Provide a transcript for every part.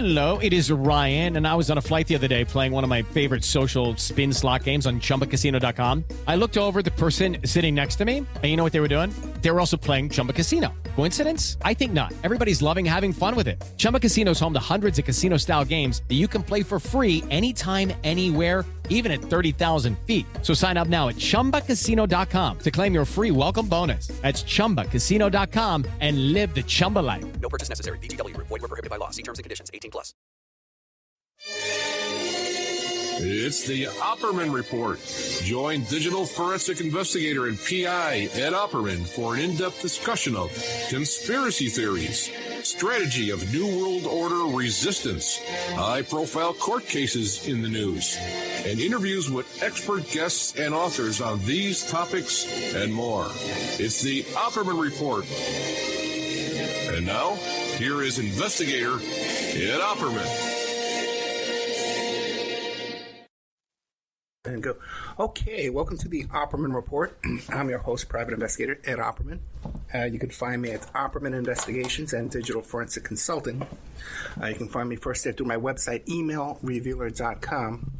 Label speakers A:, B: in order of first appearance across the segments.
A: Hello, it is Ryan, and I was on a flight the other day playing one of my favorite social spin slot games on ChumbaCasino.com. I looked over at the person sitting next to me, and you know what they were doing? They were also playing Chumba Casino. Coincidence? I think not. Everybody's loving having fun with it. Chumba Casino is home to hundreds of casino-style games that you can play for free anytime, anywhere, even at 30,000 feet. So sign up now at ChumbaCasino.com to claim your free welcome bonus. That's ChumbaCasino.com and live the Chumba life.
B: No purchase necessary. VGW. Void where prohibited by law. See terms and conditions. 18+.
C: It's the Opperman Report. Join digital forensic investigator and PI Ed Opperman for an in-depth discussion of conspiracy theories, strategy of New World Order resistance, high-profile court cases in the news, and interviews with expert guests and authors on these topics and more. It's the Opperman Report. And now, here is investigator Ed Opperman.
D: And go. Okay, welcome to the Opperman Report. I'm your host, Private Investigator Ed Opperman. You can find me at Opperman Investigations and Digital Forensic Consulting. You can find me first there through my website, emailrevealer.com.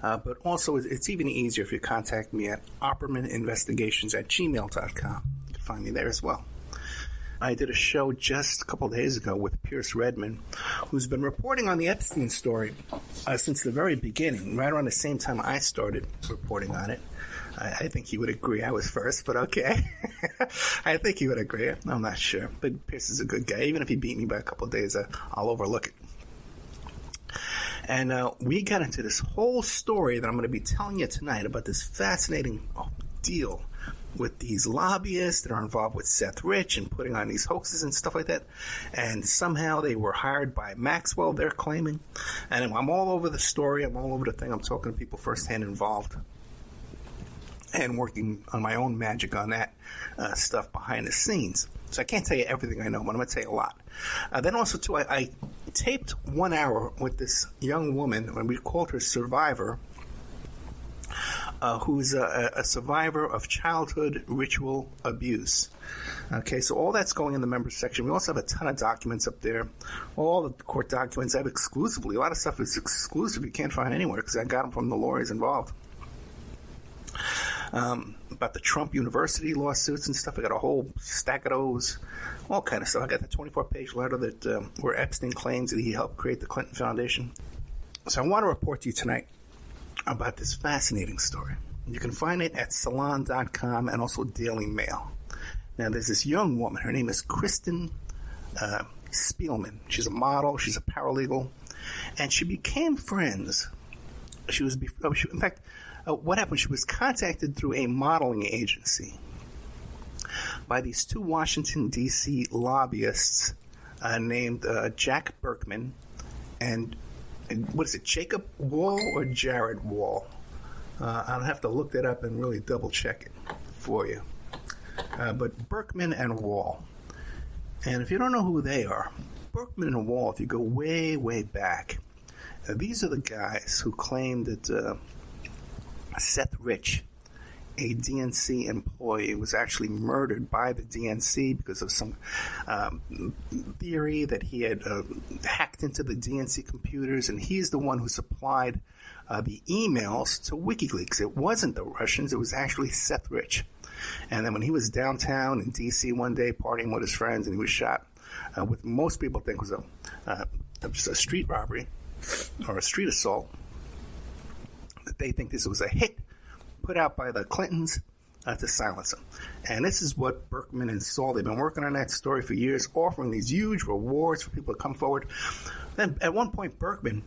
D: But also, it's even easier if you contact me at oppermaninvestigations@gmail.com. You can find me there as well. I did a show just a couple of days ago with Pierce Redmond, who's been reporting on the Epstein story since the very beginning, right around the same time I started reporting on it. I think he would agree I was first, but okay. I think he would agree. I'm not sure. But Pierce is a good guy. Even if he beat me by a couple of days, I'll overlook it. And we got into this whole story that I'm going to be telling you tonight about this fascinating deal with these lobbyists that are involved with Seth Rich and putting on these hoaxes and stuff like that. And somehow they were hired by Maxwell, they're claiming. And I'm all over the story. I'm all over the thing. I'm talking to people firsthand involved and working on my own magic on that stuff behind the scenes. So I can't tell you everything I know, but I'm going to tell you a lot. Then also, too, I taped 1 hour with this young woman, and we called her Survivor, who's a survivor of childhood ritual abuse. Okay, so all that's going in the members section. We also have a ton of documents up there. All the court documents I have exclusively. A lot of stuff is exclusive. You can't find anywhere because I got them from the lawyers involved. About the Trump University lawsuits and stuff. I got a whole stack of those. All kind of stuff. I got the 24-page letter that where Epstein claims that he helped create the Clinton Foundation. So I want to report to you tonight about this fascinating story. You can find it at salon.com and also Daily Mail. Now, there's this young woman. Her name is Kristen Spielman. She's a model. She's a paralegal. And she became friends. What happened? She was contacted through a modeling agency by these two Washington, D.C. lobbyists named Jack Berman and what is it, Jacob Wall or Jared Wall? I'll have to look that up and really double check it for you. But Berman and Wall. And if you don't know who they are, Berman and Wall, if you go way, way back, these are the guys who claimed that Seth Rich, a DNC employee, was actually murdered by the DNC because of some theory that he had hacked into the DNC computers, and he's the one who supplied the emails to WikiLeaks. It wasn't the Russians, it was actually Seth Rich. And then when he was downtown in D.C. one day partying with his friends and he was shot, what most people think was just a street robbery or a street assault, they think this was a hit put out by the Clintons to silence him. And this is what Berman and Saul, they've been working on that story for years, offering these huge rewards for people to come forward. Then at one point, Berman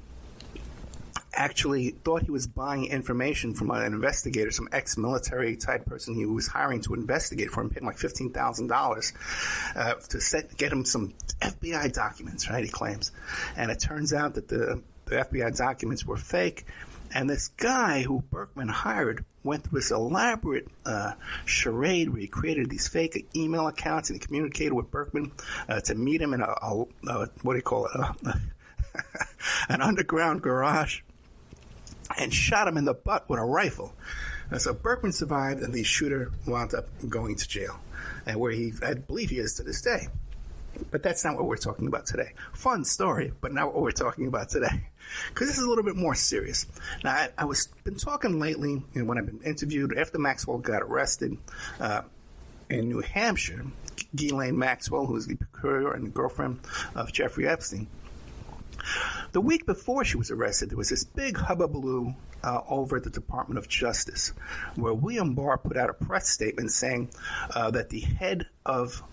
D: actually thought he was buying information from an investigator, some ex-military type person he was hiring to investigate for him, paid him like $15,000 to get him some FBI documents, right, he claims. And it turns out that the FBI documents were fake. And this guy who Berman hired went through this elaborate charade where he created these fake email accounts and he communicated with Berman to meet him in an underground garage, and shot him in the butt with a rifle. So Berman survived, and the shooter wound up going to jail, and where I believe he is to this day. But that's not what we're talking about today. Fun story, but not what we're talking about today. Because this is a little bit more serious. Now, I was been talking lately, and when I've been interviewed after Maxwell got arrested in New Hampshire, Ghislaine Maxwell, who was the procurator and the girlfriend of Jeffrey Epstein. The week before she was arrested, there was this big hullabaloo over at the Department of Justice, where William Barr put out a press statement saying that the head of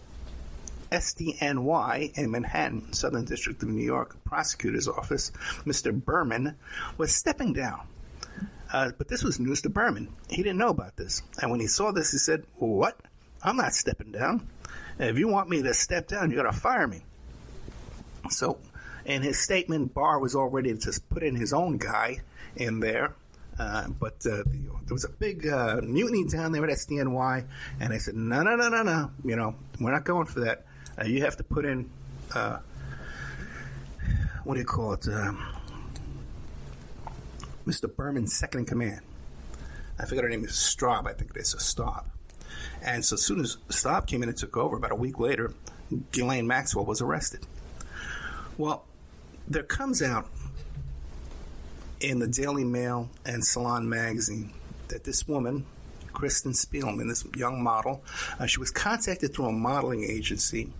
D: SDNY in Manhattan, Southern District of New York, prosecutor's office, Mr. Berman, was stepping down. But this was news to Berman. He didn't know about this. And when he saw this, he said, "What? I'm not stepping down. If you want me to step down, you got to fire me." So in his statement, Barr was all ready to put in his own guy in there. But there was a big mutiny down there at SDNY, and they said, no, we're not going for that. You have to put in, what do you call it, Mr. Berman's second in command. I forget her name is Straub, I think it is, Staub. And so as soon as Staub came in and took over, about a week later, Ghislaine Maxwell was arrested. Well, there comes out in the Daily Mail and Salon magazine that this woman, Kristen Spielman, this young model, she was contacted through a modeling agency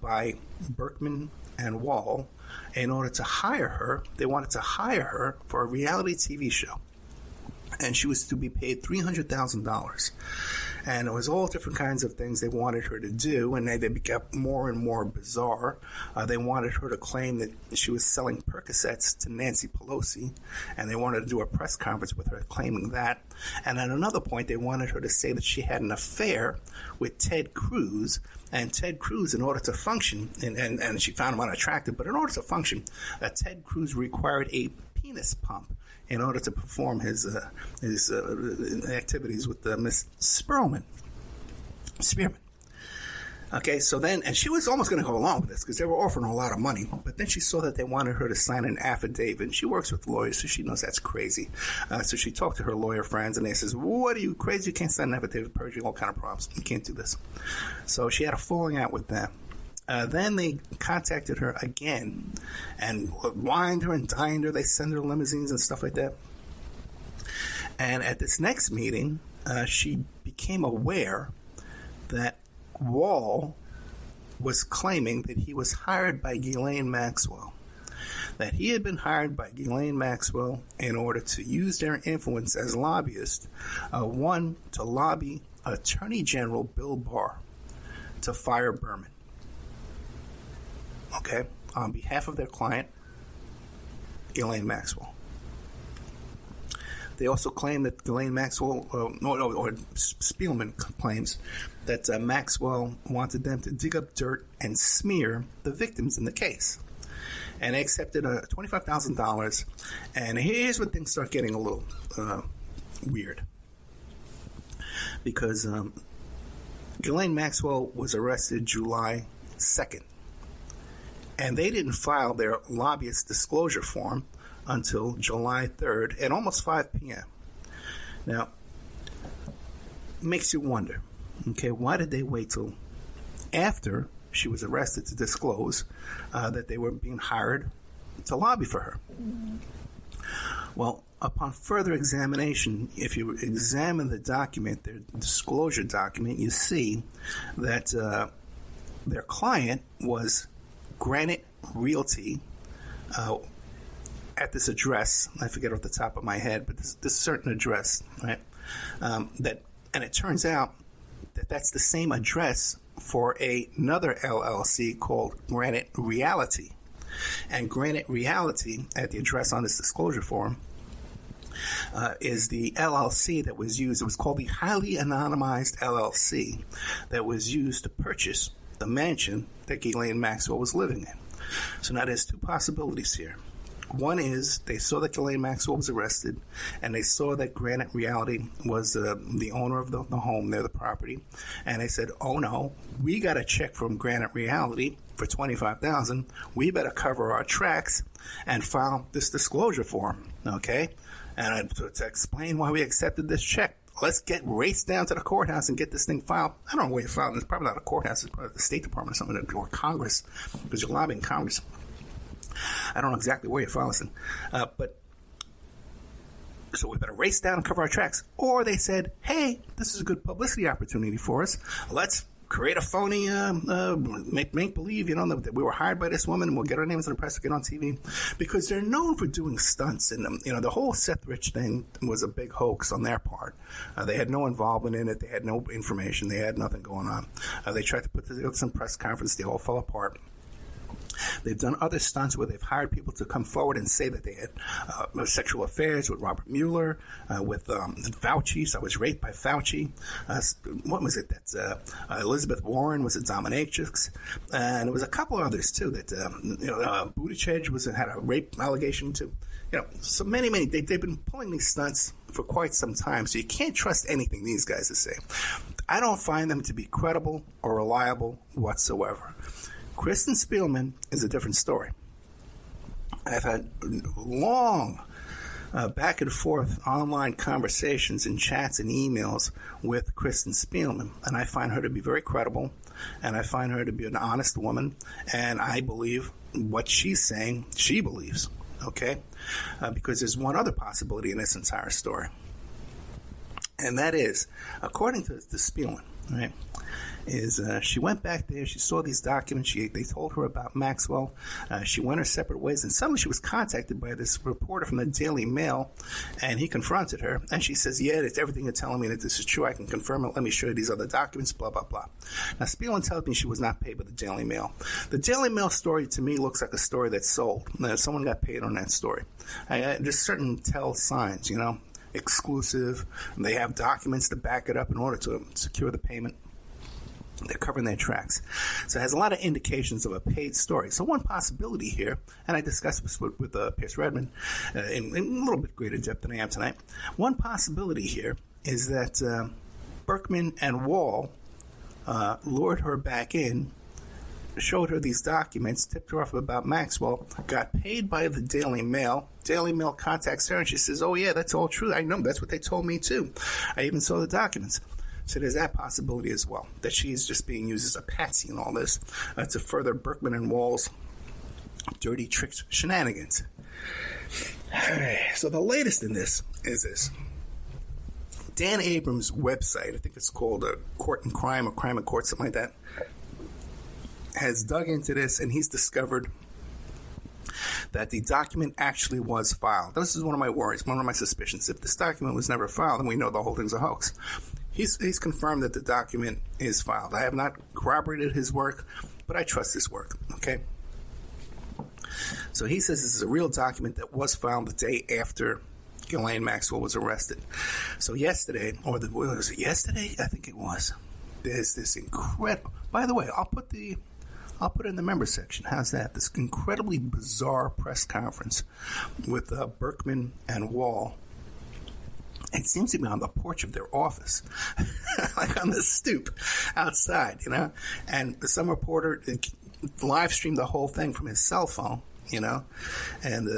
D: by Berman and Wall in order to hire her. They wanted to hire her for a reality TV show. And she was to be paid $300,000. And it was all different kinds of things they wanted her to do, and they became more and more bizarre. They wanted her to claim that she was selling Percocets to Nancy Pelosi, and they wanted to do a press conference with her claiming that. And at another point, they wanted her to say that she had an affair with Ted Cruz, and Ted Cruz, in order to function, and she found him unattractive, but in order to function, Ted Cruz required a penis pump in order to perform his activities with Miss Spearman. Okay, so then, and she was almost going to go along with this because they were offering a lot of money, but then she saw that they wanted her to sign an affidavit, and she works with lawyers, so she knows that's crazy. So she talked to her lawyer friends, and they says, "What are you, crazy? You can't sign an affidavit, perjury, all kind of problems. You can't do this." So she had a falling out with them. Then they contacted her again and wined her and dined her. They send her limousines and stuff like that. And at this next meeting, she became aware that Wall was claiming that he was hired by Ghislaine Maxwell. That he had been hired by Ghislaine Maxwell in order to use their influence as lobbyists, one, to lobby Attorney General Bill Barr to fire Berman. Okay, on behalf of their client, Ghislaine Maxwell. They also claim that Ghislaine Maxwell, or Spielman claims that Maxwell wanted them to dig up dirt and smear the victims in the case. And they accepted $25,000. And here's when things start getting a little weird. Because Ghislaine Maxwell was arrested July 2nd. And they didn't file their lobbyist disclosure form until July 3rd at almost 5 p.m. Now, it makes you wonder, okay, why did they wait till after she was arrested to disclose that they were being hired to lobby for her? Well, upon further examination, if you examine the document, their disclosure document, you see that their client was Granite Realty at this address. I forget off the top of my head, but this certain address, right? And it turns out that that's the same address for another LLC called Granite Reality. And Granite Reality, at the address on this disclosure form, is the LLC that was used. It was called the Highly Anonymized LLC that was used to purchase the mansion that Ghislaine Maxwell was living in. So now there's two possibilities here. One is they saw that Ghislaine Maxwell was arrested, and they saw that Granite Reality was the owner of the home there, the property, and they said, "Oh no, we got a check from Granite Reality for $25,000. We better cover our tracks and file this disclosure form." Okay, and to explain why we accepted this check let's race down to the courthouse and get this thing filed. I don't know where you filed. It's probably not a courthouse. It's probably the State Department or something, or Congress, because you're lobbying Congress. I don't know exactly where you file this thing. So we better race down and cover our tracks. Or they said, hey, this is a good publicity opportunity for us. Let's create a phony, make believe, that we were hired by this woman, and we'll get our names in the press to get on TV, because they're known for doing stunts. And the whole Seth Rich thing was a big hoax on their part. They had no involvement in it. They had no information. They had nothing going on. They tried to put together some press conference. They all fell apart. They've done other stunts where they've hired people to come forward and say that they had sexual affairs with Robert Mueller, with Fauci. So I was raped by Fauci. What was it? That's Elizabeth Warren was a dominatrix, and there was a couple others too. That Buttigieg had a rape allegation too. So many. They've been pulling these stunts for quite some time. So you can't trust anything these guys say. I don't find them to be credible or reliable whatsoever. Kristen Spielman is a different story. I've had long back and forth online conversations and chats and emails with Kristen Spielman, and I find her to be very credible, and I find her to be an honest woman, and I believe what she's saying, she believes, okay? Because there's one other possibility in this entire story, and that is, according to Spielman, right, she went back there, she saw these documents, they told her about Maxwell, she went her separate ways, and suddenly she was contacted by this reporter from the Daily Mail, and he confronted her, and she says, yeah, it's everything you're telling me that this is true, I can confirm it, let me show you these other documents, blah, blah, blah. Now, Spielman tells me she was not paid by the Daily Mail. The Daily Mail story, to me, looks like a story that's sold. Someone got paid on that story. There's certain tell signs, exclusive, and they have documents to back it up in order to secure the payment. They're covering their tracks. So it has a lot of indications of a paid story. So one possibility here, and I discussed this with Pierce Redmond in a little bit greater depth than I am tonight. One possibility here is that Berkman and Wall lured her back in, showed her these documents, tipped her off about Maxwell, got paid by the Daily Mail. Daily Mail contacts her, and she says, oh, yeah, that's all true. I know. That's what they told me, too. I even saw the documents. So there's that possibility as well, that she's just being used as a patsy in all this to further Berkman and Wall's dirty tricks shenanigans. So the latest in this is this. Dan Abrams' website, I think it's called Court and Crime or Crime and Court, something like that, has dug into this, and he's discovered that the document actually was filed. This is one of my worries, one of my suspicions. If this document was never filed, then we know the whole thing's a hoax. He's confirmed that the document is filed. I have not corroborated his work, but I trust his work, okay? So he says this is a real document that was filed the day after Ghislaine Maxwell was arrested. So yesterday, was it yesterday? I think it was. There's this incredible... By the way, I'll put it in the member section. How's that? This incredibly bizarre press conference with Berkman and Wall. It seems to be on the porch of their office, like on the stoop outside, And some reporter live streamed the whole thing from his cell phone, and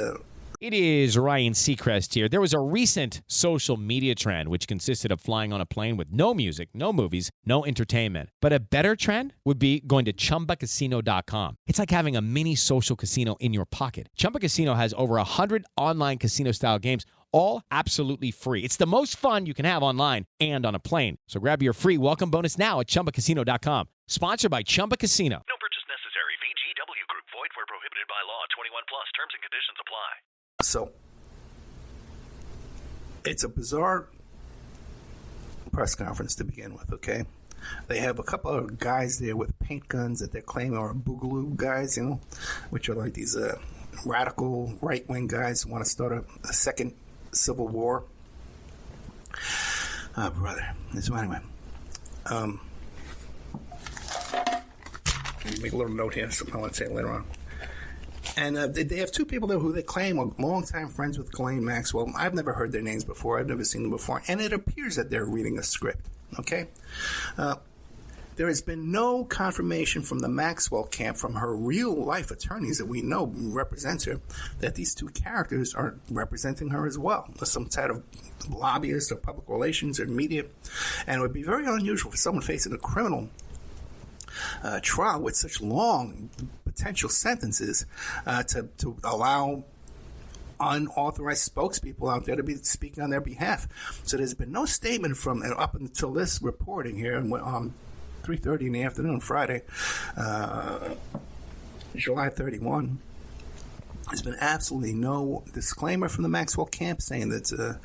A: It is Ryan Seacrest here. There was a recent social media trend which consisted of flying on a plane with no music, no movies, no entertainment. But a better trend would be going to ChumbaCasino.com. It's like having a mini social casino in your pocket. Chumba Casino has over 100 online casino-style games, all absolutely free. It's the most fun you can have online and on a plane. So grab your free welcome bonus now at ChumbaCasino.com. Sponsored by Chumba Casino.
E: No purchase necessary. VGW Group. Void where prohibited by law. 21 plus. Terms and conditions apply.
D: So, it's a bizarre press conference to begin with, okay? They have a couple of guys there with paint guns that they're claiming are boogaloo guys, which are like these radical right-wing guys who want to start a second civil war. Oh, brother. So anyway, let me make a little note here, something I want to say later on. And they have two people there who they claim are longtime friends with Ghislaine Maxwell. I've never heard their names before. I've never seen them before. And it appears that they're reading a script, okay? There has been no confirmation from the Maxwell camp, from her real-life attorneys that we know represent her, that these two characters are representing her as well, as some type of lobbyist or public relations or media. And it would be very unusual for someone facing a criminal trial with such long potential sentences to allow unauthorized spokespeople out there to be speaking on their behalf. So there's been no statement from, and up until this reporting here, 3:30 in the afternoon, Friday, July 31, there's been absolutely no disclaimer from the Maxwell camp saying that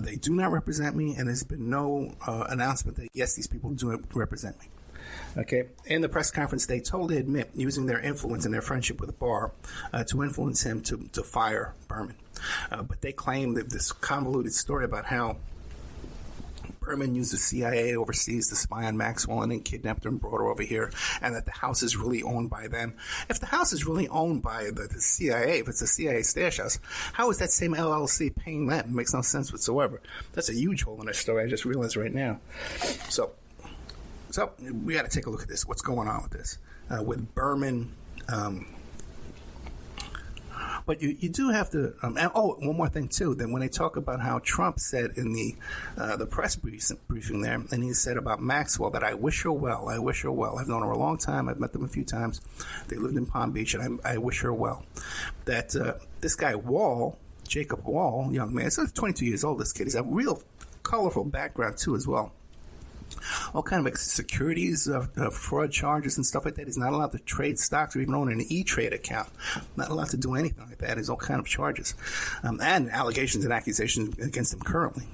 D: they do not represent me, and there's been no announcement that, yes, these people do represent me. Okay. In the press conference, they totally admit using their influence and their friendship with Barr to influence him to fire Berman. But they claim that this convoluted story about how Berman used the CIA overseas to spy on Maxwell and then kidnapped her and brought her over here, and that the house is really owned by them. If the house is really owned by the CIA, if it's a CIA stash house, how is that same LLC paying them? It makes no sense whatsoever. That's a huge hole in their story. I just realized right now. So we got to take a look at this. What's going on with this? With Berman. But you do have to. One more thing too. Then when they talk about how Trump said in the press briefing there, and he said about Maxwell that I wish her well. I wish her well. I've known her a long time. I've met them a few times. They lived in Palm Beach, and I wish her well. That this guy Wall, Jacob Wall, young man, he's 22 years old. This kid. He's a real colorful background too, as well. All kind of securities, fraud charges and stuff like that. He's not allowed to trade stocks or even own an E-Trade account. Not allowed to do anything like that. There's all kind of charges and allegations and accusations against him currently.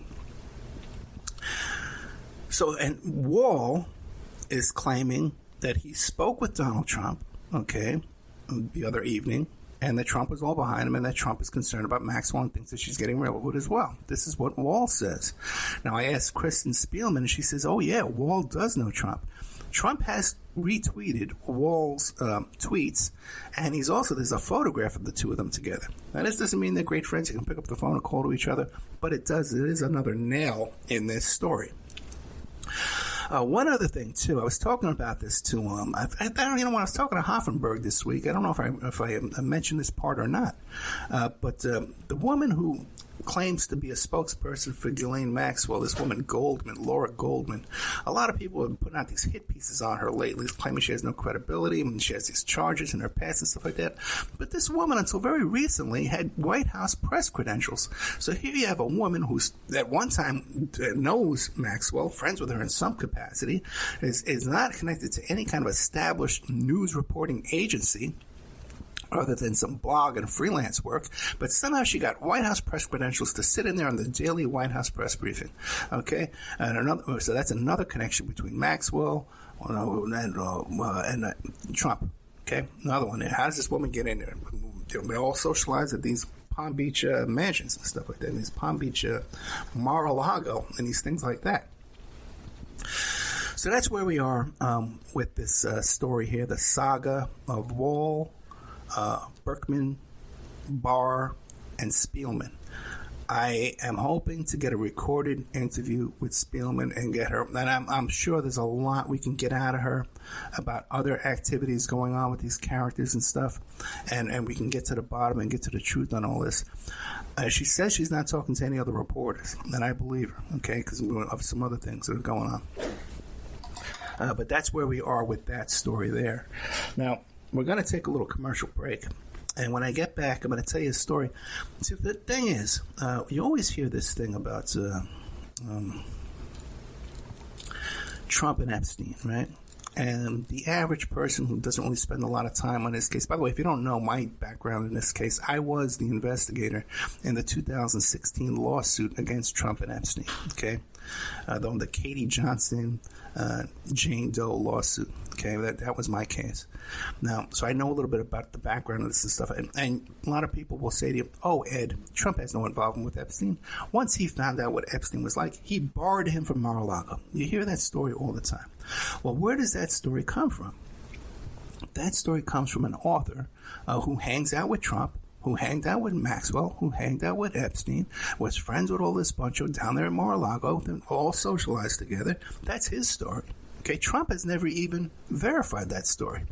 D: So, and Wall is claiming that he spoke with Donald Trump, the other evening, and that Trump was all behind him, and that Trump is concerned about Maxwell and thinks that she's getting railroaded as well. This is what Wall says. Now, I asked Kristen Spielman, and she says, oh, yeah, Wall does know Trump. Trump has retweeted Wall's tweets, and there's a photograph of the two of them together. Now, this doesn't mean they're great friends. You can pick up the phone and call to each other, but it is another nail in this story. One other thing, too, I was talking about this to when I was talking to Hoffenberg this week, I don't know if I mentioned this part or not, but the woman who claims to be a spokesperson for Ghislaine Maxwell, this woman Laura Goldman. A lot of people have been putting out these hit pieces on her lately, claiming she has no credibility and she has these charges in her past and stuff like that. But this woman, until very recently, had White House press credentials. So here you have a woman who's at one time knows Maxwell, friends with her in some capacity, is not connected to any kind of established news reporting agency, other than some blog and freelance work, but somehow she got White House press credentials to sit in there on the daily White House press briefing. Okay, so that's another connection between Maxwell and Trump. Okay, another one there. How does this woman get in there? They all socialize at these Palm Beach mansions and stuff like that, and these Palm Beach Mar-a-Lago and these things like that. So that's where we are with this story here, the saga of Wall, Berkman, Barr, and Spielman. I am hoping to get a recorded interview with Spielman and get her, and I'm sure there's a lot we can get out of her about other activities going on with these characters and stuff, and we can get to the bottom and get to the truth on all this. She says she's not talking to any other reporters, and I believe her, okay, because of some other things that are going on. But that's where we are with that story there. Now, we're going to take a little commercial break. And when I get back, I'm going to tell you a story. See, the thing is, you always hear this thing about Trump and Epstein, right? And the average person who doesn't really spend a lot of time on this case, by the way, if you don't know my background in this case, I was the investigator in the 2016 lawsuit against Trump and Epstein, okay? The Katie Johnson, Jane Doe lawsuit, okay? That was my case. Now, so I know a little bit about the background of this and stuff, and a lot of people will say to you, oh, Ed, Trump has no involvement with Epstein. Once he found out what Epstein was like, he barred him from Mar-a-Lago. You hear that story all the time. Well, where does that story come from? That story comes from an author who hangs out with Trump, who hanged out with Maxwell, who hanged out with Epstein, was friends with all this bunch of down there in Mar-a-Lago, all socialized together. That's his story. Okay, Trump has never even verified that story.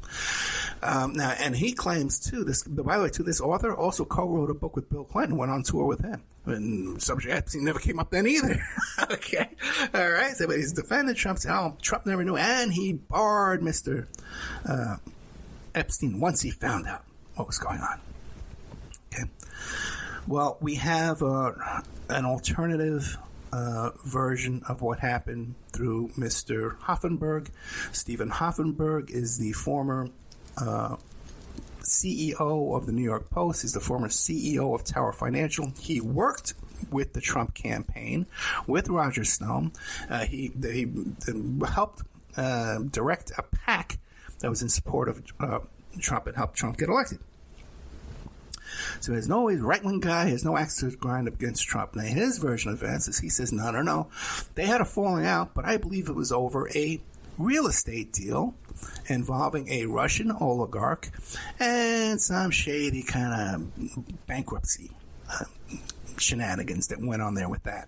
D: Now, and he claims too. By the way, this author also co-wrote a book with Bill Clinton, went on tour with him, and subject Epstein never came up then either. Okay, all right. So, but he's defended Trump. Said, "Oh, Trump never knew," and he barred Mr. Epstein once he found out what was going on. Okay. Well, we have an alternative version of what happened through Mr. Hoffenberg. Stephen Hoffenberg is the former CEO of the New York Post. He's the former CEO of Tower Financial. He worked with the Trump campaign with Roger Stone. He helped direct a PAC that was in support of Trump and helped Trump get elected. So he's no right-wing guy, has no axe to grind up against Trump. Now, his version of events is he says, no. They had a falling out, but I believe it was over a real estate deal involving a Russian oligarch and some shady kind of bankruptcy shenanigans that went on there with that.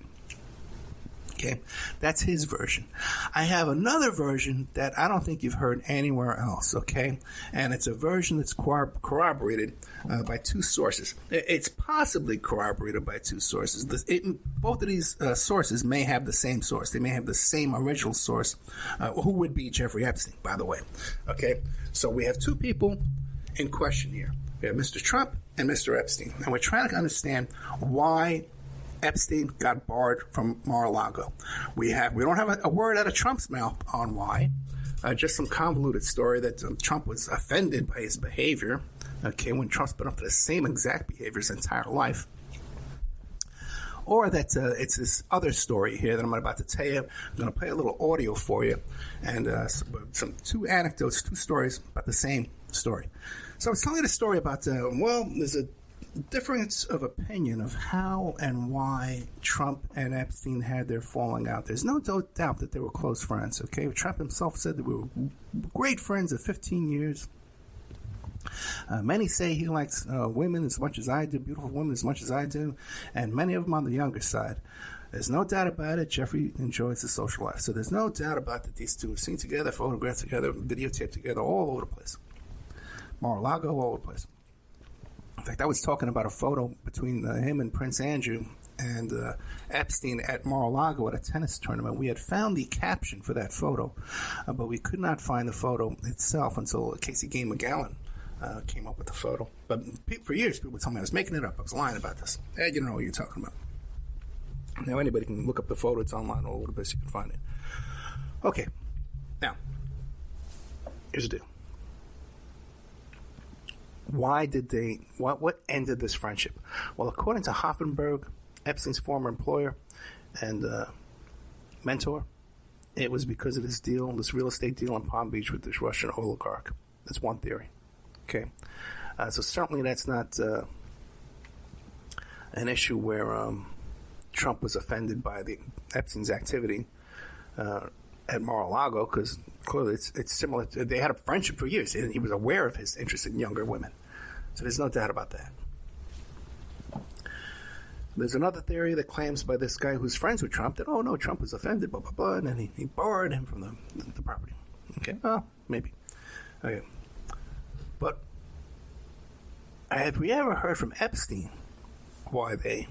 D: Okay, that's his version. I have another version that I don't think you've heard anywhere else, okay? And it's a version that's corroborated by two sources. It's possibly corroborated by two sources. Both of these sources may have the same source. They may have the same original source, who would be Jeffrey Epstein, by the way. Okay, so we have two people in question here. We have Mr. Trump and Mr. Epstein. And we're trying to understand why Epstein got barred from Mar-a-Lago. We don't have a word out of Trump's mouth on why. Just some convoluted story that Trump was offended by his behavior. Okay, when Trump's been up to the same exact behavior his entire life. Or that it's this other story here that I'm about to tell you. I'm going to play a little audio for you, and two anecdotes, two stories about the same story. So I was telling you the story about there's a difference of opinion of how and why Trump and Epstein had their falling out. There's no doubt that they were close friends, okay? Trump himself said that we were great friends of 15 years. Many say he likes women as much as I do, beautiful women as much as I do, and many of them on the younger side. There's no doubt about it. Jeffrey enjoys his social life. So there's no doubt about that these two were seen together, photographed together, videotaped together, all over the place. Mar-a-Lago, all over the place. In fact, I was talking about a photo between him and Prince Andrew and Epstein at Mar-a-Lago at a tennis tournament. We had found the caption for that photo, but we could not find the photo itself until Casey Gay McGowan came up with the photo. But for years, people would tell me I was making it up. I was lying about this. Hey, you don't know what you're talking about. Now, anybody can look up the photo. It's online all over the place. You can find it. Okay. Now, here's the deal. Why did what ended this friendship? Well, according to Hoffenberg, Epstein's former employer and mentor, it was because of this real estate deal in Palm Beach with this Russian oligarch. That's one theory. Okay. So certainly that's not an issue where Trump was offended by the Epstein's activity at Mar-a-Lago, because clearly it's similar. They had a friendship for years. He was aware of his interest in younger women. So there's no doubt about that. There's another theory that claims by this guy who's friends with Trump that, oh, no, Trump was offended, blah, blah, blah, and then he barred him from the property. Okay, well, maybe. Okay. But have we ever heard from Epstein why they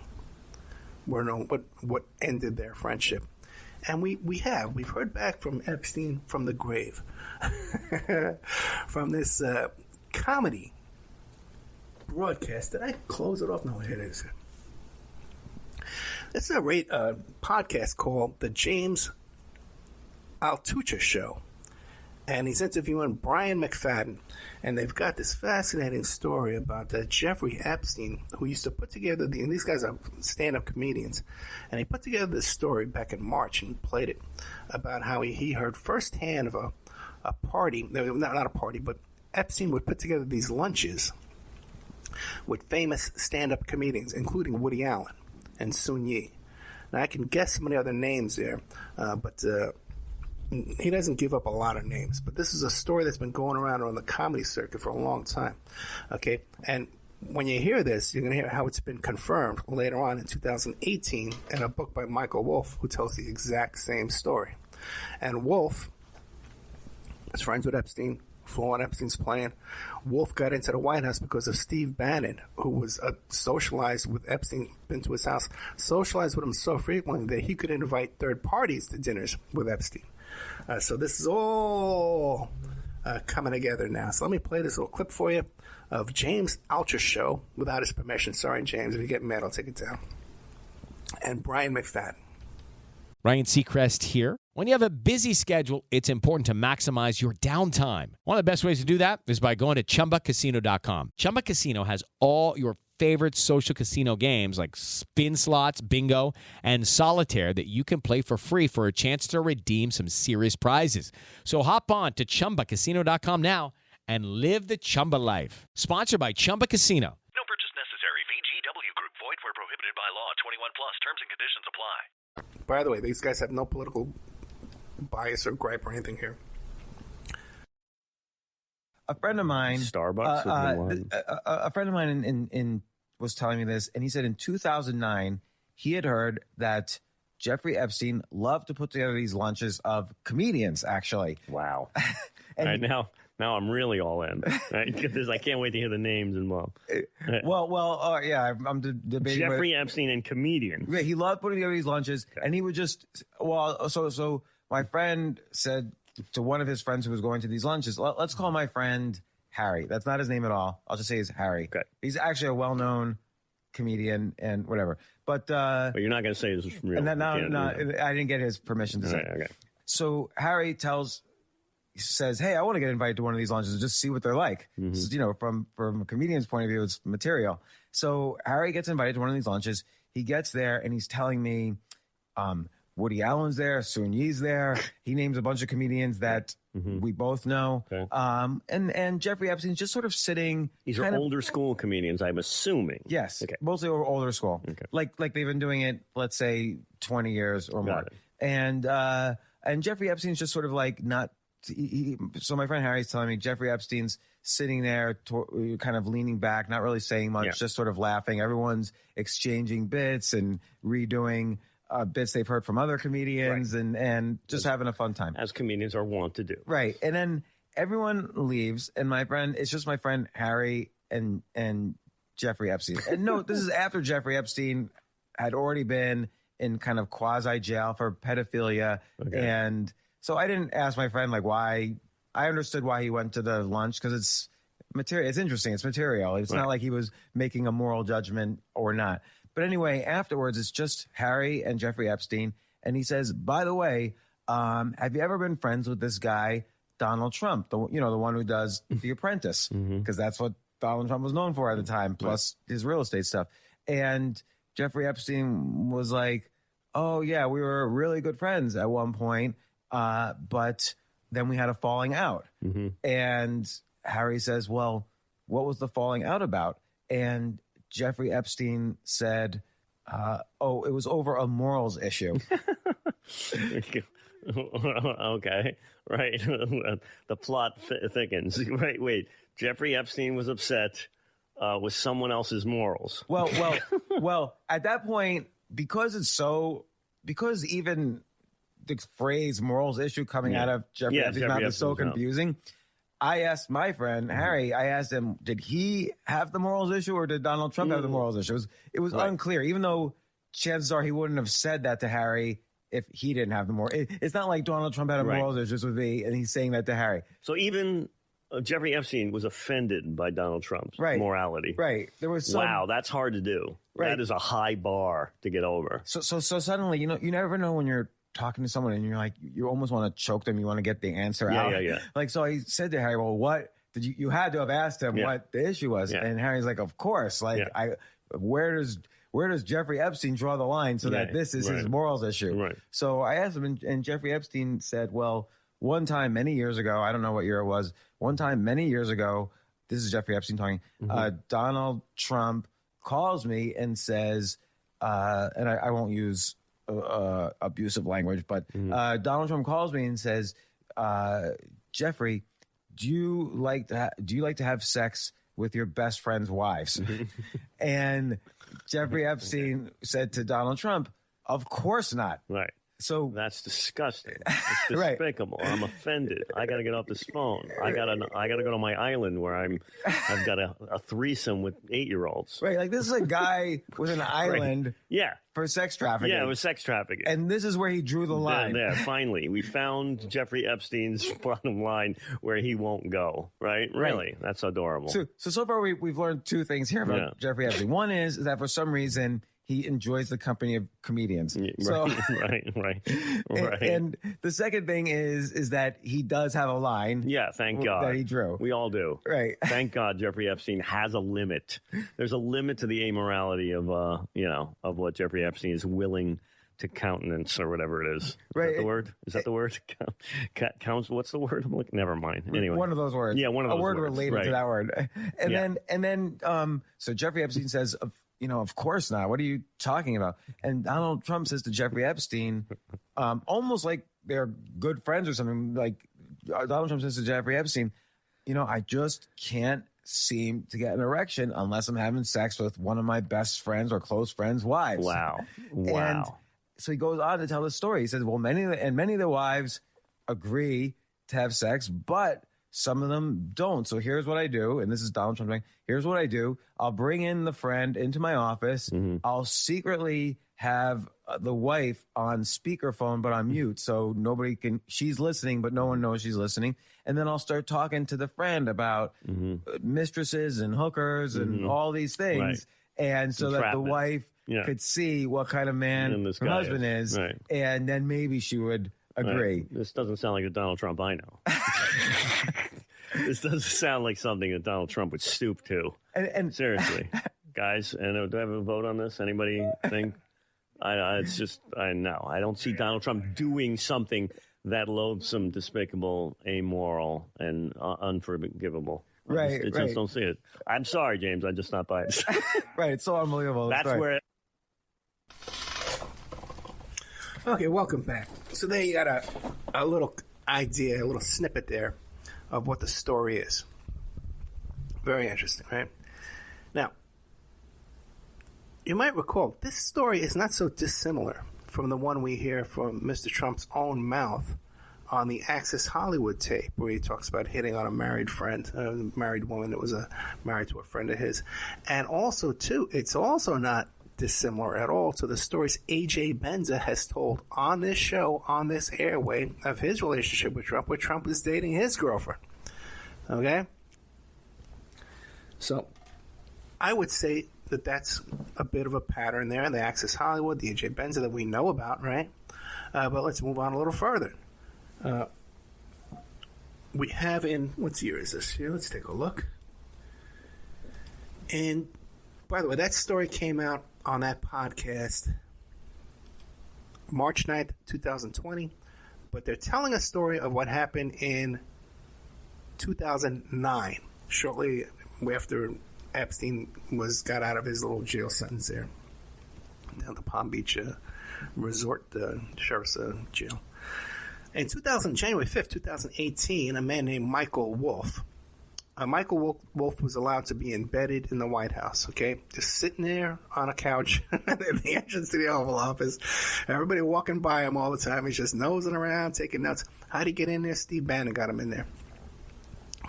D: were known, what ended their friendship? And we have. We've heard back from Epstein from the grave. From this comedy broadcast. Did I close it off? No, here it is. It's a podcast called The James Altucher Show. And he's interviewing Brian McFadden. And they've got this fascinating story about Jeffrey Epstein, who used to put together, these guys are stand-up comedians, and he put together this story back in March and played it about how he heard firsthand of a party, not a party, but Epstein would put together these lunches with famous stand-up comedians, including Woody Allen and Sun Yi. Now, I can guess some of the other names there, but he doesn't give up a lot of names. But this is a story that's been going around on the comedy circuit for a long time. Okay? And when you hear this, you're going to hear how it's been confirmed later on in 2018 in a book by Michael Wolff, who tells the exact same story. And Wolff was friends with Epstein, flew on Epstein's plane. Wolf got into the White House because of Steve Bannon, who was socialized with Epstein, been to his house, socialized with him so frequently that he could invite third parties to dinners with Epstein. So this is all coming together now. So let me play this little clip for you of James Altucher's show without his permission. Sorry, James, if you get mad, I'll take it down. And Brian McFadden.
A: Ryan Seacrest here. When you have a busy schedule, it's important to maximize your downtime. One of the best ways to do that is by going to ChumbaCasino.com. Chumba Casino has all your favorite social casino games like spin slots, bingo, and solitaire that you can play for free for a chance to redeem some serious prizes. So hop on to ChumbaCasino.com now and live the Chumba life. Sponsored by Chumba Casino.
E: No purchase necessary. VGW Group. Void where prohibited by law. 21 plus. Terms and conditions apply.
D: By the way, these guys have no political bias or gripe or anything here.
F: A friend of mine,
G: Starbucks.
F: a friend of mine in was telling me this, and he said in 2009 he had heard that Jeffrey Epstein loved to put together these lunches of comedians. Actually,
G: Wow.
F: And-
G: All right, now I'm really all in. Right? Because I can't wait to hear the names involved.
F: yeah, I'm debating.
G: Jeffrey Epstein and comedian.
F: Yeah, he loved putting together these lunches, and he would just So my friend said to one of his friends who was going to these lunches, let's call my friend Harry. That's not his name at all. I'll just say he's Harry.
G: Okay.
F: He's actually a well-known comedian and whatever. But
G: But you're not going to say this is from real.
F: and I didn't get his permission to say.
G: Right, okay.
F: So Harry says, "Hey, I want to get invited to one of these lunches and just see what they're like."
G: Mm-hmm.
F: So, from a comedian's point of view, it's material. So Harry gets invited to one of these lunches. He gets there and he's telling me, Woody Allen's there, Sun Yi's there. He names a bunch of comedians that we both know.
G: Okay.
F: And Jeffrey Epstein's just sort of sitting.
G: These are older school comedians, I'm assuming.
F: Yes,
G: Okay.
F: mostly older school.
G: Okay.
F: Like they've been doing it, let's say, 20 years or more.
G: Got it.
F: And Jeffrey Epstein's just sort of like not. So my friend Harry's telling me Jeffrey Epstein's sitting there, kind of leaning back, not really saying much, just sort of laughing. Everyone's exchanging bits and redoing bits they've heard from other comedians, and just having a fun time.
G: As comedians are wont to do.
F: Right. And then everyone leaves, and it's just my friend Harry and Jeffrey Epstein. And no, this is after Jeffrey Epstein had already been in kind of quasi jail for pedophilia.
G: Okay.
F: And so I didn't ask my friend why. I understood why he went to the lunch because it's material. It's interesting. It's material. It's not like he was making a moral judgment or not. But anyway, afterwards, it's just Harry and Jeffrey Epstein. And he says, by the way, have you ever been friends with this guy, Donald Trump, the one who does The Apprentice? Because that's what Donald Trump was known for at the time, plus his real estate stuff. And Jeffrey Epstein was like, oh, yeah, we were really good friends at one point. But then we had a falling out. And Harry says, well, what was the falling out about? And Jeffrey Epstein said, it was over a morals issue.
G: Okay. Right. The plot thickens. Right. Wait. Jeffrey Epstein was upset with someone else's morals.
F: Well, at that point, because even the phrase morals issue coming out of Jeffrey Epstein's mouth is so confusing. I asked my friend Harry, I asked him, did he have the morals issue or did Donald Trump have the morals issue? It was unclear, even though chances are he wouldn't have said that to Harry if he didn't have the morals. It's not like Donald Trump had a morals issue with me and he's saying that to Harry.
G: So even Jeffrey Epstein was offended by Donald Trump's morality.
F: Right. There was
G: wow, that's hard to do. Right. That is a high bar to get over.
F: So suddenly, you never know when you're talking to someone and you're like, you almost want to choke them. You want to get the answer out.
G: Yeah.
F: Like, so I said to Harry, well, what did you had to have asked him what the issue was. Yeah. And Harry's like, of course. Like, where does Jeffrey Epstein draw the line so that this is his morals issue? Right. So I asked him and Jeffrey Epstein said, well, one time many years ago, I don't know what year it was. One time many years ago, this is Jeffrey Epstein talking, Donald Trump calls me and says, and I won't use abusive language, but Donald Trump calls me and says, Jeffrey, do you like to have sex with your best friend's wives? And Jeffrey Epstein said to Donald Trump, of course not.
G: Right.
F: So
G: That's disgusting. It's
F: Right.
G: despicable. I'm offended. I got to get off this phone. I got to go to my island where I've got a threesome with 8-year-olds.
F: right, like this is a guy with an island
G: Yeah.
F: for sex trafficking.
G: Yeah, it was sex trafficking.
F: And this is where he drew the line.
G: There, finally, we found Jeffrey Epstein's bottom line where he won't go. Right? Really, that's adorable.
F: So far we've learned two things here about Jeffrey Epstein. One is that for some reason he enjoys the company of comedians. So,
G: Right.
F: And the second thing is that he does have a line.
G: Yeah, thank God
F: that he drew.
G: We all do.
F: Right.
G: Thank God Jeffrey Epstein has a limit. There's a limit to the amorality of of what Jeffrey Epstein is willing to countenance or whatever it is.
F: Right.
G: Is that the word? Is that the word? Counts. What's the word? I'm looking. Never mind. Anyway,
F: One of those words.
G: Yeah, one of those
F: a word
G: words.
F: related
G: Right.
F: to that word. And then so Jeffrey Epstein says, of course not. What are you talking about? And Donald Trump says to Jeffrey Epstein, almost like they're good friends or something. Like Donald Trump says to Jeffrey Epstein, I just can't seem to get an erection unless I'm having sex with one of my best friends or close friends' wives.
G: Wow.
F: And so he goes on to tell the story. He says, well, many of the wives agree to have sex, but some of them don't. So here's what I do. And this is Donald Trump saying, here's what I do. I'll bring in the friend into my office.
G: Mm-hmm.
F: I'll secretly have the wife on speakerphone, but on mute. So she's listening, but no one knows she's listening. And then I'll start talking to the friend about mistresses and hookers and all these things.
G: Right.
F: And so that the wife could see what kind of man her husband is.
G: Right.
F: And then maybe she would agree.
G: Right. This doesn't sound like the Donald Trump I know. This doesn't sound like something that Donald Trump would stoop to.
F: And
G: seriously, guys, and do I have a vote on this? Anybody think? I know. I don't see Donald Trump doing something that loathsome, despicable, amoral, and unforgivable. I just don't see it. I'm sorry, James. I just not buy it.
F: Right. It's so unbelievable.
G: That's where.
D: Okay, welcome back. So there you got a little idea, a little snippet there of what the story is. Very interesting, right? Now, you might recall, this story is not so dissimilar from the one we hear from Mr. Trump's own mouth on the Access Hollywood tape, where he talks about hitting on a married friend, a married woman that was married to a friend of his. And also, too, it's also not dissimilar at all to the stories A.J. Benza has told on this show, on this airway, of his relationship with Trump, where Trump is dating his girlfriend. Okay? So, I would say that that's a bit of a pattern there in the Access Hollywood, the A.J. Benza that we know about, right? But let's move on a little further. We have in, what year is this here? Let's take a look. And, by the way, that story came out on that podcast March 9th, 2020. But they're telling a story of what happened in 2009, shortly after Epstein got out of his little jail sentence there down the Palm Beach resort sheriff's jail. In January 5th, 2018, a man named Michael Wolff. Michael Wolff was allowed to be embedded in the White House, okay? Just sitting there on a couch at the entrance to the Oval Office. Everybody walking by him all the time. He's just nosing around, taking notes. How'd he get in there? Steve Bannon got him in there.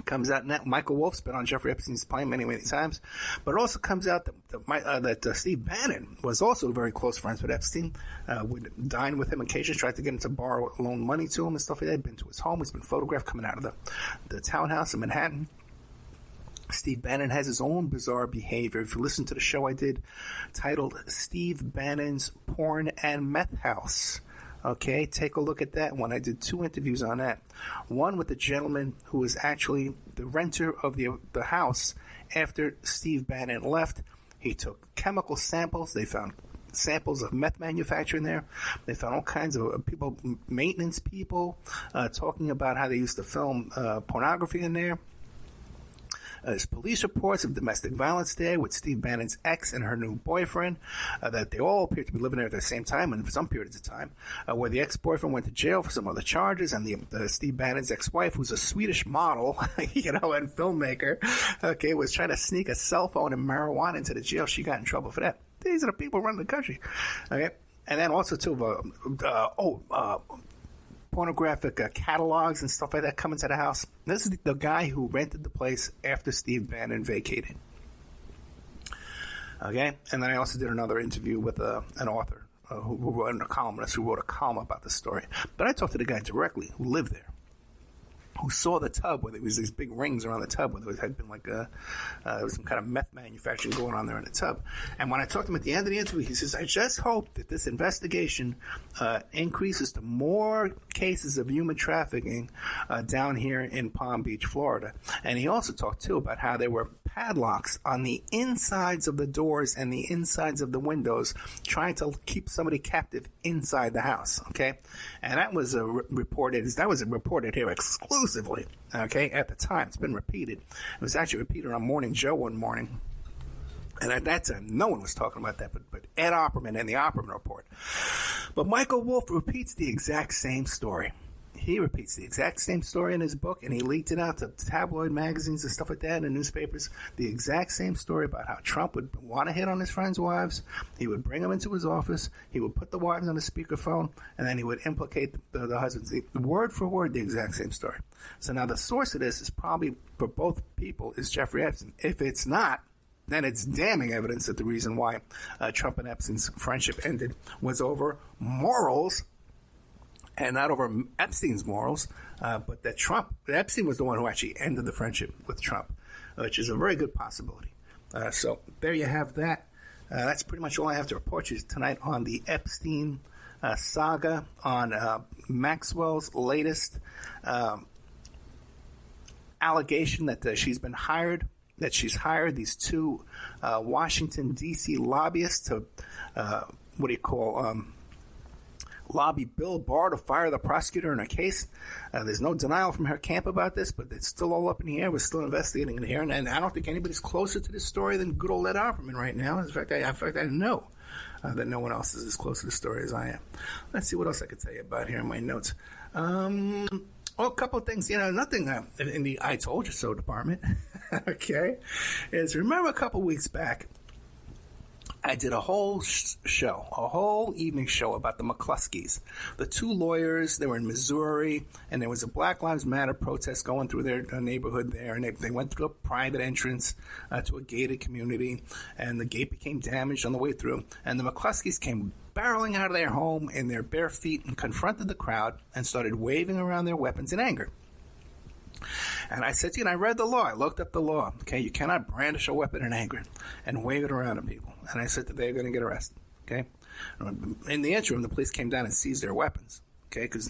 D: Comes out now, Michael Wolff's been on Jeffrey Epstein's plane many, many times. But it also comes out that Steve Bannon was also very close friends with Epstein. Would dine with him occasionally, tried to get him to borrow loan money to him and stuff like that. Been to his home. He's been photographed coming out of the townhouse in Manhattan. Steve Bannon has his own bizarre behavior. If you listen to the show I did titled Steve Bannon's Porn and Meth House, okay, take a look at that one. I did 2 interviews on that. One with the gentleman who was actually the renter of the house after Steve Bannon left. He took chemical samples. They found samples of meth manufacturing there. They found all kinds of people, maintenance people, talking about how they used to film pornography in there. There's police reports of domestic violence there with Steve Bannon's ex and her new boyfriend, that they all appear to be living there at the same time and for some periods of time, where the ex-boyfriend went to jail for some other charges, and the Steve Bannon's ex-wife, who's a Swedish model, and filmmaker, okay, was trying to sneak a cell phone and marijuana into the jail. She got in trouble for that. These are the people running the country, okay? And then also, too, pornographic catalogs and stuff like that come into the house. This is the guy who rented the place after Steve Bannon vacated. Okay? And then I also did another interview with an author, who wrote a columnist who wrote a column about the story. But I talked to the guy directly who lived there, who saw the tub where there was these big rings around the tub where there had been like there was some kind of meth manufacturing going on there in the tub. And when I talked to him at the end of the interview, he says, I just hope that this investigation increases to more cases of human trafficking down here in Palm Beach, Florida. And he also talked, too, about how there were padlocks on the insides of the doors and the insides of the windows trying to keep somebody captive inside the house, okay? And that was reported here exclusively, okay, at the time. It's been repeated. It was actually repeated on Morning Joe one morning. And at that time, no one was talking about that, but Ed Opperman and the Opperman Report. But Michael Wolff repeats the exact same story. He repeats the exact same story in his book, and he leaked it out to tabloid magazines and stuff like that and newspapers. The exact same story about how Trump would want to hit on his friends' wives. He would bring them into his office. He would put the wives on the speakerphone, and then he would implicate the husbands. Word for word, the exact same story. So now the source of this is probably, for both people, is Jeffrey Epstein. If it's not, then it's damning evidence that the reason why Trump and Epstein's friendship ended was over morals, and not over Epstein's morals, but that Epstein was the one who actually ended the friendship with Trump, which is a very good possibility. So there you have that. That's pretty much all I have to report you tonight on the Epstein saga, on Maxwell's latest allegation that she's hired these two Washington, D.C. lobbyists to, lobby Bill Barr to fire the prosecutor in a case. There's no denial from her camp about this, but it's still all up in the air. We're still investigating it here, and I don't think anybody's closer to this story than good old Ed Opperman right now. In fact, I know that no one else is as close to the story as I am. Let's see what else I could tell you about here in my notes. A couple of things, nothing in the I told you so department, okay, is remember a couple weeks back, I did a whole evening show about the McCluskeys, the two lawyers. They were in Missouri, and there was a Black Lives Matter protest going through their neighborhood there, and they went through a private entrance to a gated community, and the gate became damaged on the way through, and the McCluskeys came barreling out of their home in their bare feet and confronted the crowd and started waving around their weapons in anger. And I said to you, and I read the law. I looked up the law. Okay, you cannot brandish a weapon in anger and wave it around at people. And I said that they're going to get arrested. Okay, in the interim, the police came down and seized their weapons. Okay, because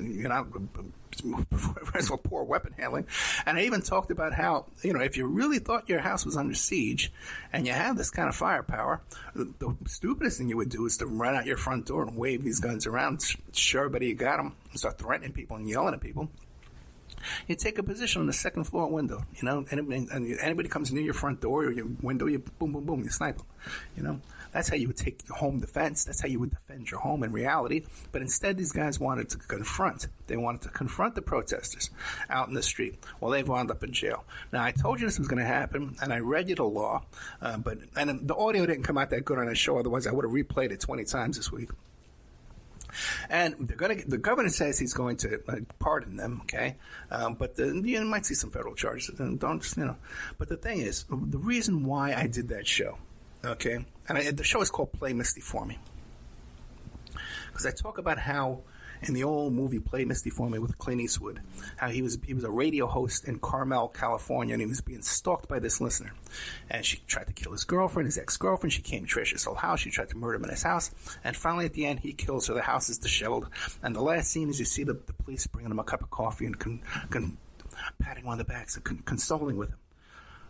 D: first of all, poor weapon handling. And I even talked about how if you really thought your house was under siege and you have this kind of firepower, the stupidest thing you would do is to run out your front door and wave these guns around, show everybody you got them, and start threatening people and yelling at people. You take a position on the second floor window, and anybody comes near your front door or your window, you boom, boom, boom, you snipe them, That's how you would take home defense. That's how you would defend your home in reality. But instead, these guys wanted to confront. They wanted to confront the protesters out in the street. Well, they've wound up in jail. Now, I told you this was going to happen, and I read you the law, but the audio didn't come out that good on the show. Otherwise, I would have replayed it 20 times this week. And the governor says he's going to pardon them, okay? But you might see some federal charges. But the thing is, the reason why I did that show, okay? And the show is called Play Misty For Me. Because I talk about how in the old movie Play Misty For Me with Clint Eastwood, how he was a radio host in Carmel, California, and he was being stalked by this listener. And she tried to kill his girlfriend, his ex-girlfriend. She came to Trish's whole house. She tried to murder him in his house. And finally, at the end, he kills her. The house is disheveled. And the last scene is you see the police bringing him a cup of coffee and patting him on the back and consoling with him.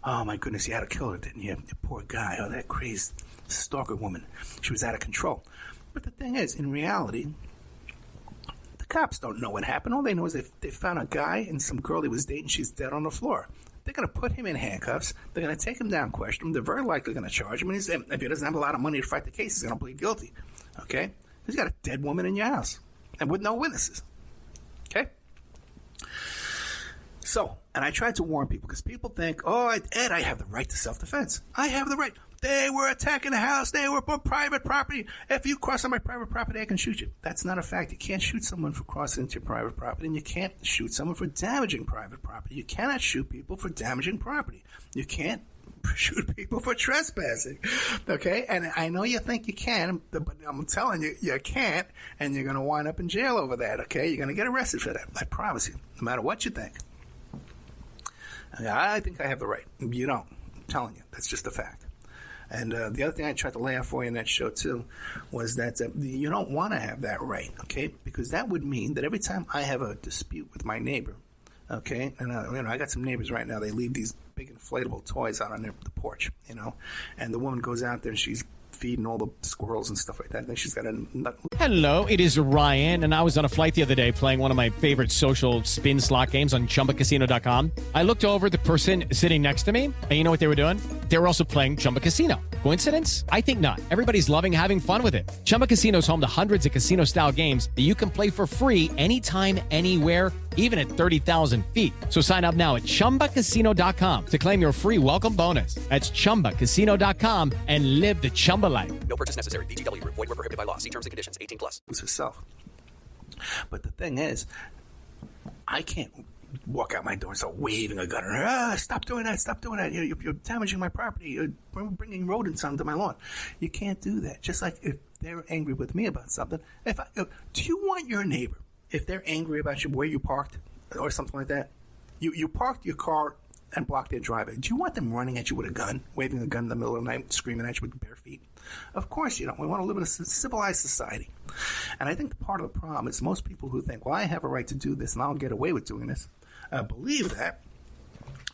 D: Oh, my goodness, you had to kill her, didn't you? You poor guy. Oh, that crazed stalker woman. She was out of control. But the thing is, in reality, the cops don't know what happened. All they know is they found a guy and some girl he was dating. She's dead on the floor. They're going to put him in handcuffs. They're going to take him down, question him. They're very likely going to charge him. And if he doesn't have a lot of money to fight the case, he's going to plead guilty. Okay? He's got a dead woman in your house and with no witnesses. Okay? So, and I tried to warn people because people think, oh, Ed, I have the right to self-defense. I have the right. They were attacking the house. They were for private property. If you cross on my private property, I can shoot you. That's not a fact. You can't shoot someone for crossing into your private property, and you can't shoot someone for damaging private property. You cannot shoot people for damaging property. You can't shoot people for trespassing. Okay? And I know you think you can, but I'm telling you, you can't, and you're going to wind up in jail over that. Okay? You're going to get arrested for that. I promise you, no matter what you think. I think I have the right. You don't. I'm telling you. That's just a fact. And the other thing I tried to lay out for you in that show, too, was that you don't want to have that right, okay? Because that would mean that every time I have a dispute with my neighbor, okay, and I got some neighbors right now, they leave these big inflatable toys out on the porch, and the woman goes out there and she's feeding all the squirrels and stuff like that. And then she's got a nut.
A: Hello, it is Ryan, and I was on a flight the other day playing one of my favorite social spin slot games on ChumbaCasino.com. I looked over at the person sitting next to me, and you know what they were doing? They were also playing Chumba Casino. Coincidence? I think not. Everybody's loving having fun with it. Chumba Casino is home to hundreds of casino-style games that you can play for free anytime, anywhere, even at 30,000 feet. So sign up now at ChumbaCasino.com to claim your free welcome bonus. That's ChumbaCasino.com and live the Chumba life.
B: No purchase necessary. VGW Group. Void where prohibited by law. See terms and conditions. 18 plus.
D: It's herself. But the thing is, I can't walk out my door and start waving a gun. Stop doing that. Stop doing that. You're damaging my property. You're bringing rodents onto my lawn. You can't do that. Just like if they're angry with me about something. Do you want your neighbor, if they're angry about you, where you parked or something like that, you parked your car and blocked their driveway, do you want them running at you with a gun, waving a gun in the middle of the night, screaming at you with bare feet? Of course you don't. We want to live in a civilized society. And I think part of the problem is most people who think, well, I have a right to do this and I'll get away with doing this, believe that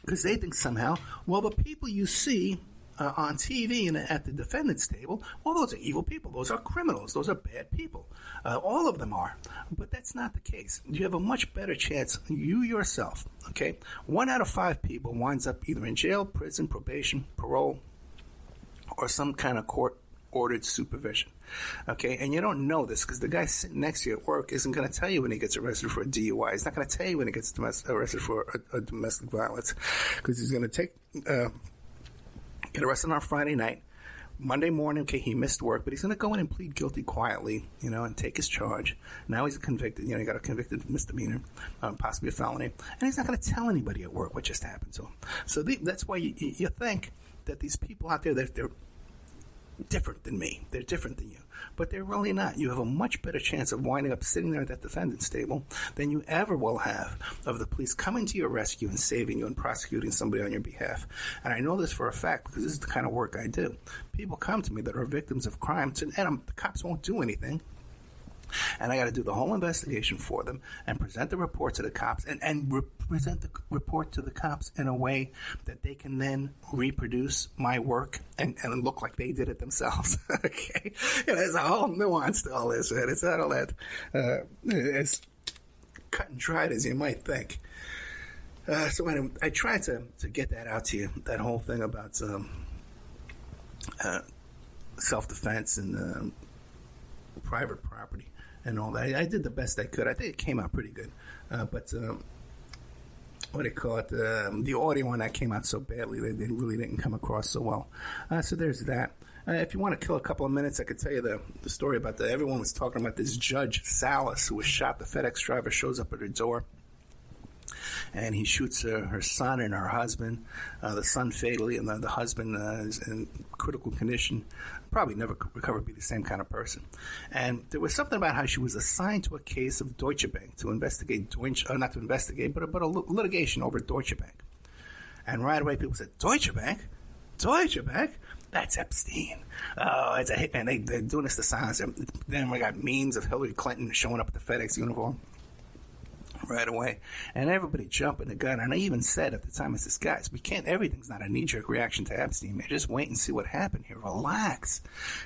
D: because they think somehow, well, the people you see on TV and at the defendant's table, well, those are evil people. Those are criminals. Those are bad people. All of them are. But that's not the case. You have a much better chance, you yourself, okay? 1 out of 5 people winds up either in jail, prison, probation, parole, or some kind of court-ordered supervision, okay? And you don't know this because the guy sitting next to you at work isn't going to tell you when he gets arrested for a DUI. He's not going to tell you when he gets arrested for a domestic violence because he's going to get arrested on Friday night. Monday morning, okay, he missed work, but he's going to go in and plead guilty quietly, and take his charge. Now he's convicted. He got a convicted misdemeanor, possibly a felony, and he's not going to tell anybody at work what just happened to him. So that's why you think that these people out there, they're different than me. They're different than you. But they're really not. You have a much better chance of winding up sitting there at that defendant's table than you ever will have of the police coming to your rescue and saving you and prosecuting somebody on your behalf. And I know this for a fact because this is the kind of work I do. People come to me that are victims of crime, and the cops won't do anything. And I got to do the whole investigation for them and present the report to the cops and present the report to the cops in a way that they can then reproduce my work and look like they did it themselves. Okay? There's a whole nuance to all this, man. It's not all that as cut and dried as you might think. So anyway, I tried to get that out to you, that whole thing about self-defense and private property and all that. I did the best I could. I think it came out pretty good. But what do you call it? The audio on that came out so badly, they really didn't come across so well. So there's that. If you want to kill a couple of minutes, I could tell you the story about everyone was talking about this Judge Salas who was shot. The FedEx driver shows up at her door. And he shoots her son and her husband, the son fatally, and the husband is in critical condition. Probably never recover, be the same kind of person. And there was something about how she was assigned to a case of Deutsche Bank to investigate, not to investigate, but a litigation over Deutsche Bank. And right away people said, Deutsche Bank? Deutsche Bank? That's Epstein. Oh, it's a hitman. They're doing this to silence him. Then we got memes of Hillary Clinton showing up at the FedEx uniform right away, and everybody jumping the gun. And I even said at the time, I said, guys, everything's not a knee-jerk reaction to Epstein, man. Just wait and see what happened here. Relax,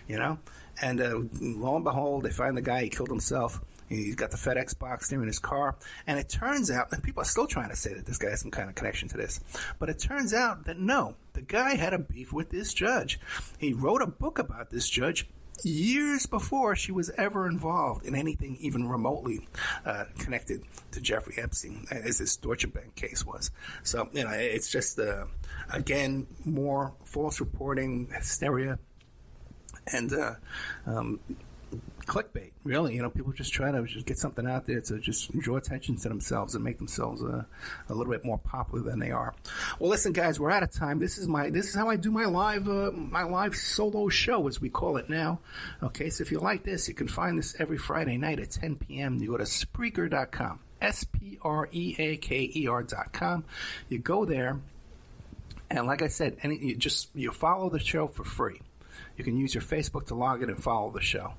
D: And lo and behold, they find the guy. He killed himself. He's got the FedEx box there in his car. And it turns out, and people are still trying to say that this guy has some kind of connection to this, but it turns out that no, the guy had a beef with this judge. He wrote a book about this judge years before she was ever involved in anything even remotely connected to Jeffrey Epstein, as this Deutsche Bank case was. So, it's just, again, more false reporting, hysteria, and clickbait, really. People just try to just get something out there to just draw attention to themselves and make themselves a little bit more popular than they are. Well, listen, guys, we're out of time. This is how I do my live solo show, as we call it now. Okay, so if you like this, you can find this every Friday night at 10 p.m. You go to Spreaker.com, Spreaker.com. You go there, and like I said, you follow the show for free. You can use your Facebook to log in and follow the show.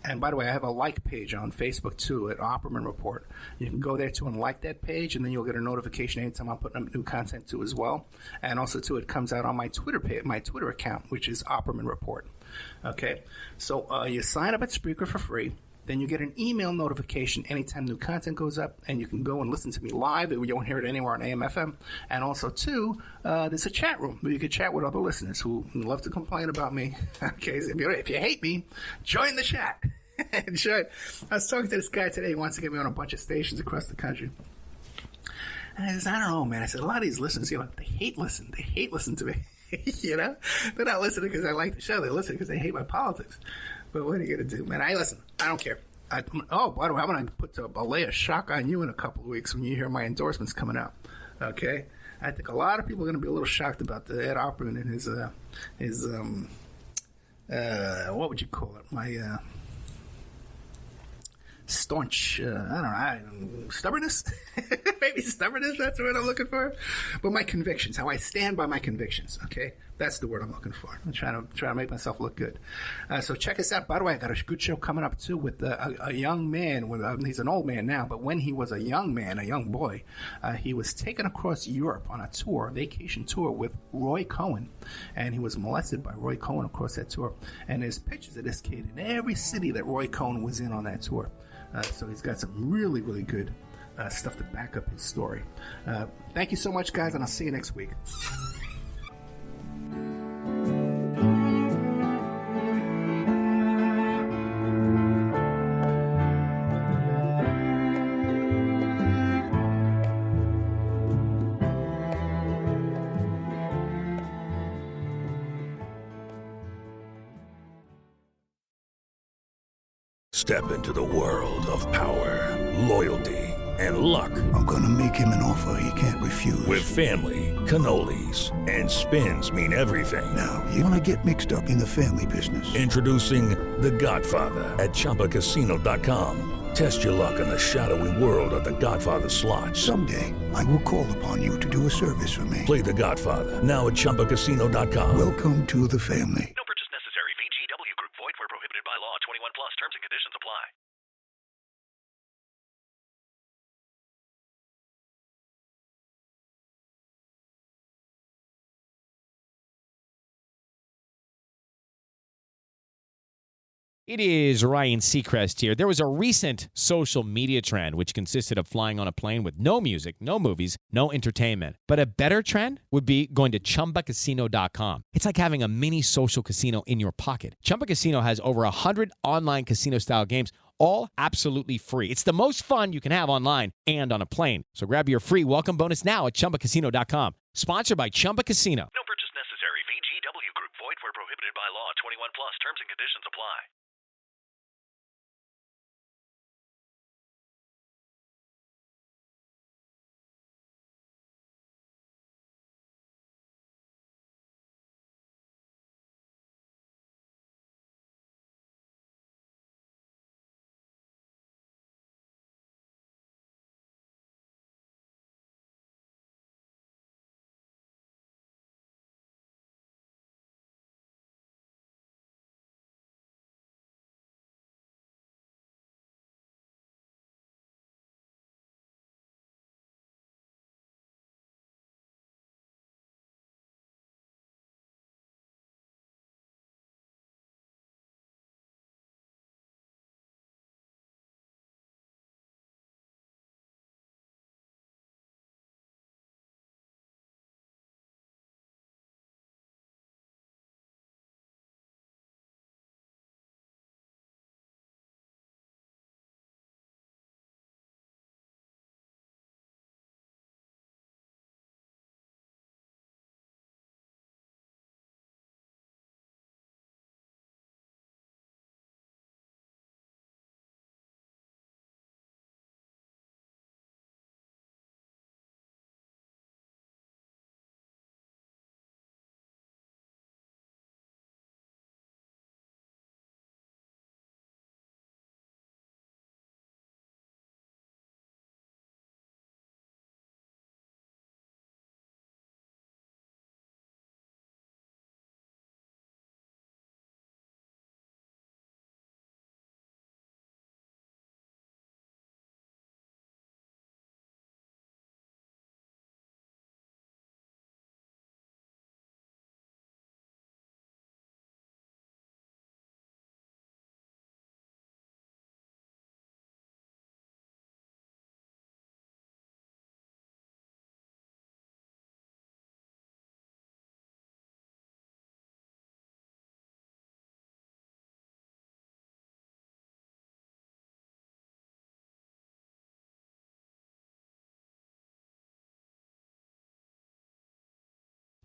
D: And by the way, I have a like page on Facebook too at Opperman Report. You can go there too and like that page, and then you'll get a notification anytime I'm putting up new content too as well. And also too, it comes out on my Twitter page, my Twitter account, which is Opperman Report. Okay, so you sign up at Spreaker for free. Then you get an email notification anytime new content goes up, and you can go and listen to me live. You won't hear it anywhere on AM/FM. And also, too, there's a chat room where you can chat with other listeners who love to complain about me. Okay, so if you hate me, join the chat. Join. I was talking to this guy today. He wants to get me on a bunch of stations across the country. And I said, I don't know, man. I said, a lot of these listeners, they hate listen. They hate listen to me. They're not listening because I like the show. They listen because they hate my politics. But what are you going to do, man? I listen. I don't care. By the way, I'm going to lay a shock on you in a couple of weeks when you hear my endorsements coming out. Okay? I think a lot of people are going to be a little shocked about the Ed Opperman and his what would you call it? My staunch, stubbornness? Maybe stubbornness, that's the word I'm looking for. But my convictions, how I stand by my convictions, okay? That's the word I'm looking for. I'm trying to make myself look good. So check us out. By the way, I got a good show coming up, too, with a young man. He's an old man now, but when he was a young man, a young boy, he was taken across Europe on a vacation tour with Roy Cohen. And he was molested by Roy Cohen across that tour. And there's pictures of this kid in every city that Roy Cohen was in on that tour. So he's got some really, really good stuff to back up his story. Thank you so much, guys, and I'll see you next week.
H: Step into the world of power, loyalty, and luck.
I: I'm going to make him an offer he can't refuse.
H: With family, cannolis, and spins mean everything.
I: Now, you want to get mixed up in the family business.
H: Introducing The Godfather at ChumbaCasino.com. Test your luck in the shadowy world of The Godfather slot.
I: Someday, I will call upon you to do a service for me.
H: Play The Godfather now at ChumbaCasino.com.
I: Welcome to the family.
E: No purchase necessary. VGW Group. Void where prohibited by law. 21 plus. Terms and conditions apply.
A: It is Ryan Seacrest here. There was a recent social media trend which consisted of flying on a plane with no music, no movies, no entertainment. But a better trend would be going to ChumbaCasino.com. It's like having a mini social casino in your pocket. Chumba Casino has over 100 online casino-style games, all absolutely free. It's the most fun you can have online and on a plane. So grab your free welcome bonus now at ChumbaCasino.com. Sponsored by Chumba Casino.
E: No purchase necessary. VGW Group. Void where prohibited by law. 21 plus. Terms and conditions apply.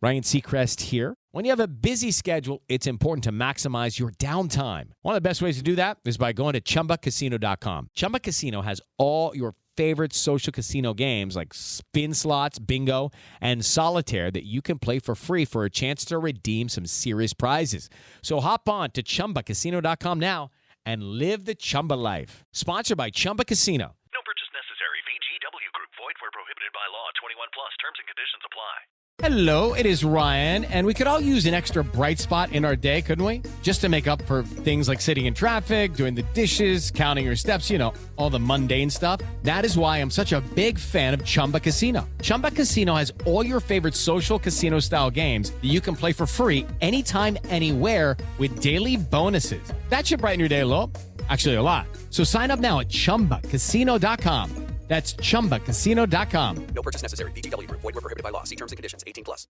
A: Ryan Seacrest here. When you have a busy schedule, it's important to maximize your downtime. One of the best ways to do that is by going to ChumbaCasino.com. Chumba Casino has all your favorite social casino games like spin slots, bingo, and solitaire that you can play for free for a chance to redeem some serious prizes. So hop on to ChumbaCasino.com now and live the Chumba life. Sponsored by Chumba Casino.
E: No purchase necessary. VGW Group. Void where prohibited by law. 21 plus. Terms and conditions apply.
A: Hello, it is Ryan, and we could all use an extra bright spot in our day, couldn't we? Just to make up for things like sitting in traffic, doing the dishes, counting your steps, you know, all the mundane stuff. That is why I'm such a big fan of Chumba Casino. Chumba Casino has all your favorite social casino-style games that you can play for free anytime, anywhere with daily bonuses. That should brighten your day a little. Actually, a lot. So sign up now at ChumbaCasino.com. That's ChumbaCasino.com.
B: No purchase necessary. VGW Group. Void where prohibited by law. See terms and conditions. 18 plus.